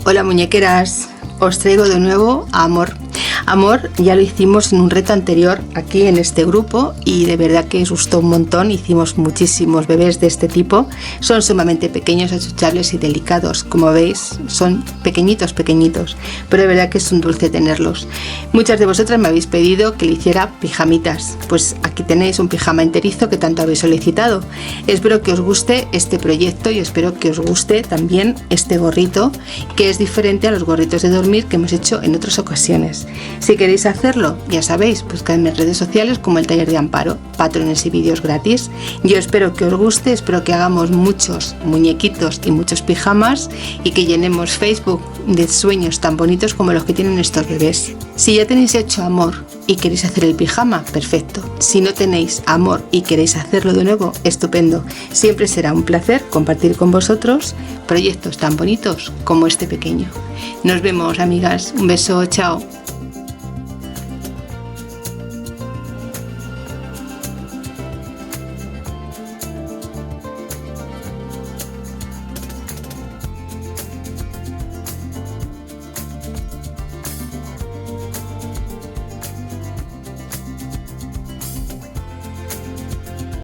Hola muñequeras, os traigo de nuevo a Amor. Amor ya lo hicimos en un reto anterior aquí en este grupo y de verdad que os gustó un montón. Hicimos muchísimos bebés de este tipo, son sumamente pequeños, achuchables y delicados. Como veis, son pequeñitos, pero de verdad que es un dulce tenerlos. Muchas de vosotras me habéis pedido que le hiciera pijamitas, pues aquí tenéis un pijama enterizo que tanto habéis solicitado. Espero que os guste este proyecto y espero que os guste también este gorrito, que es diferente a los gorritos de dormir que hemos hecho en otras ocasiones. Si queréis hacerlo, ya sabéis, buscadme en redes sociales como el Taller de Amparo, patrones y vídeos gratis. Yo espero que os guste, espero que hagamos muchos muñequitos y muchos pijamas y que llenemos Facebook de sueños tan bonitos como los que tienen estos bebés. Si ya tenéis hecho Amor y queréis hacer el pijama, perfecto. Si no tenéis Amor y queréis hacerlo de nuevo, estupendo. Siempre será un placer compartir con vosotros proyectos tan bonitos como este pequeño. Nos vemos, amigas. Un beso, chao.